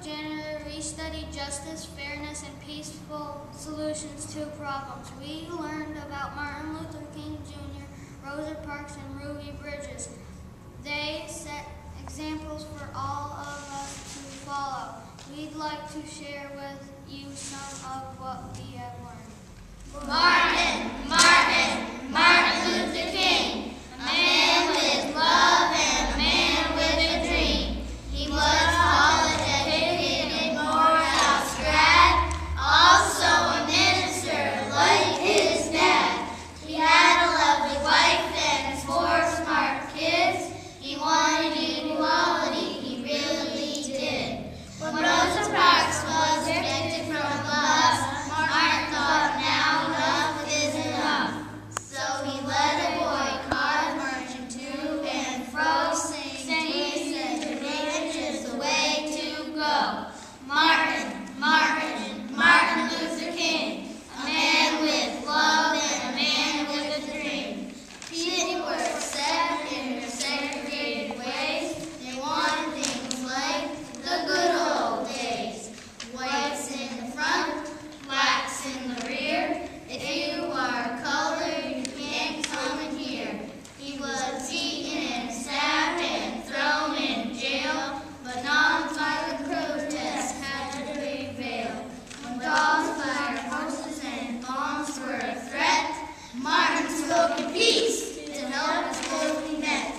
janitor, we studied justice, fairness, and peaceful solutions to problems. We learned about Martin Luther King Jr., Rosa Parks, and Ruby Bridges. They set examples for all of us to follow. We'd like to share with you some of what we have learned. Martin Luther King, a man with love and a man with a dream. He was college educated, Morehouse grad, also a minister like his dad. He had a lovely wife and 4 smart kids. He wanted equality, he really did. When Rosa Parks was rejected from the bus, Martin thought now enough is enough. So he led a boycott, marching to and fro, saying segregation is the way to go. Martin Luther King, a man with love and a man with a dream. People were set in their segregated ways. They wanted things like the good old days. Whites in the front, blacks in the rear. If you are colored, you can't come in here. He was beaten and stabbed and thrown in jail, but nonviolent protests had to prevail. When dogs fired horses and bombs were a threat, Martin spoke in peace to help his people be met.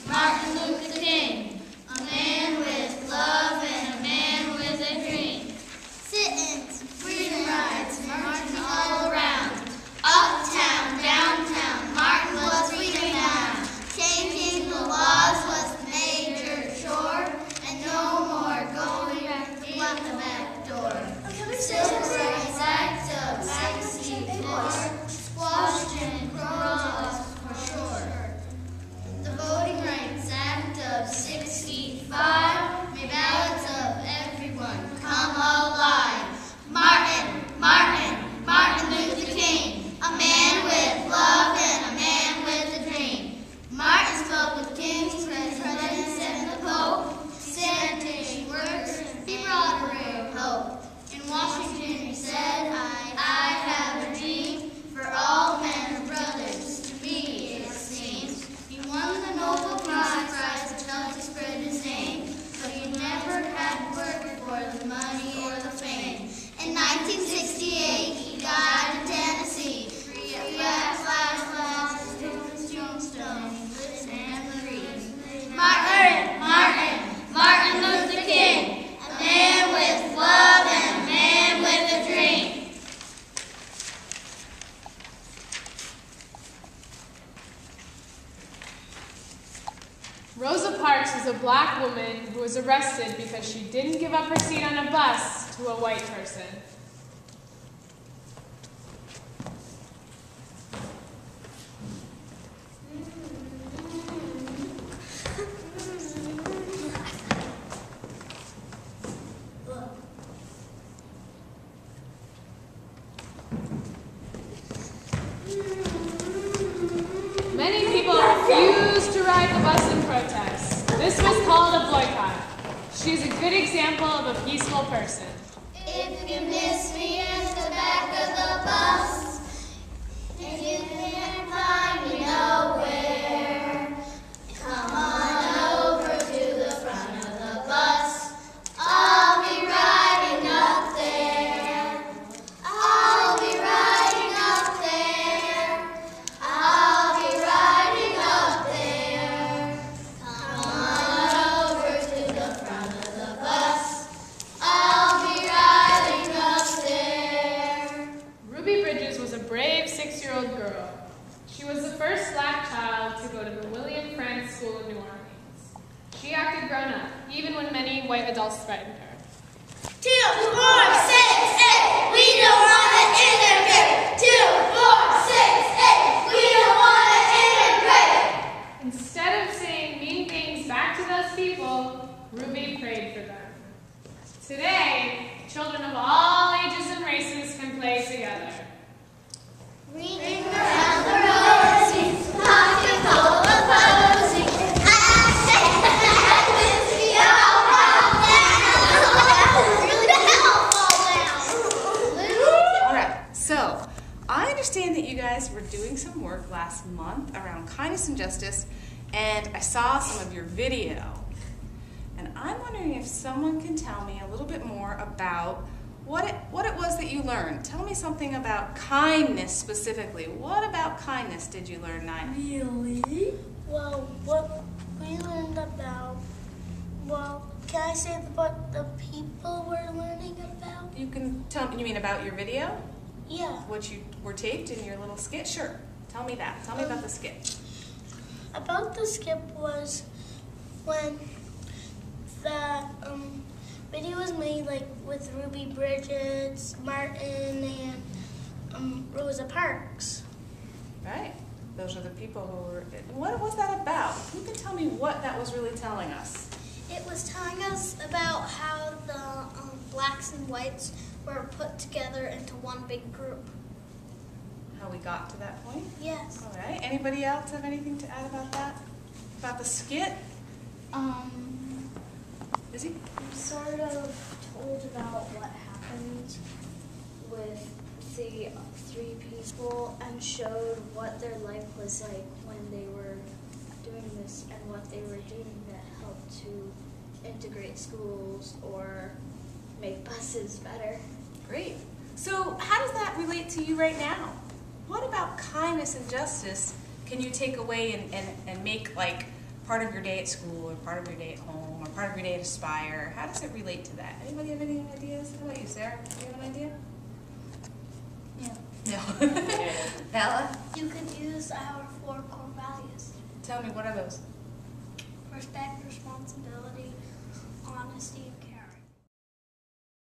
Martin Luther King, a man with love and a man with a dream. Sit-ins, freedom rides, marching all around. Uptown, downtown, Martin was freedom bound. Changing the laws was the major chore, and no more going in the back door. Civil Rights Act of 64, squashed and crossed for sure. The Voting Rights Act of 65 made ballots of everyone come alive. Martin Luther King, a man with love and a man with a dream. Martin spoke with kings, presidents, and the Pope. Sanitation workers, he brought a ray of hope. In Washington he said, I have a dream for all men are brothers. To me it seems he won the Nobel Prize which helped to spread his name. So he never had to work for the money or the fame. In 1968 he died in Tennessee. Free at last, tombstone, he lives and breathes. Martin Luther King, a man with love and a man with a dream. Rosa Parks was a black woman who was arrested because she didn't give up her seat on a bus to a white person. Many people refused to ride the bus in protest. This was called a boycott. She's a good example of a peaceful person. If you miss me at the back of the bus, and you can't find me nowhere, come on over to the front of the bus. I'll be riding up there. I'll be riding up there. I'll be riding up there. Come on over to the front of the bus. I'll be riding up there. Ruby Bridges was a brave 6-year-old girl. She was the first black child to go to the William Frank School in New Orleans. She acted grown up, even when many white adults threatened her. 2, 4, 6, 8. We don't want to integrate. 2, 4, 6, 8. We don't want to integrate. Instead of saying mean things back to those people, Ruby prayed for them. Today, children of all ages and races can play together. Ring around the rosy, pocket full of posy. I say that this Justice, and I saw some of your video. And I'm wondering if someone can tell me a little bit more about what it was that you learned. Tell me something about kindness specifically. What about kindness did you learn, Naya? Really? Well, what we learned about, can I say what the people were learning about? You can tell me, you mean about your video? Yeah. What you were taped in your little skit? Sure. Tell me that. Tell me about the skit. About the skip was when the video was made like with Ruby Bridges, Martin, and Rosa Parks. Right. Those are the people who were. What was that about? Who can tell me what that was really telling us? It was telling us about how the blacks and whites were put together into one big group. How we got to that point? Yes. All right. Anybody else have anything to add about that? About the skit? Is he? We sort of told about what happened with the three people and showed what their life was like when they were doing this and what they were doing that helped to integrate schools or make buses better. Great. So how does that relate to you right now? What about kindness and justice can you take away and make like part of your day at school or part of your day at home or part of your day at Aspire? How does it relate to that? Anybody have any ideas? How about you, Sarah? Do you have an idea? Yeah. No. Bella? You could use our 4 core values. Tell me, what are those?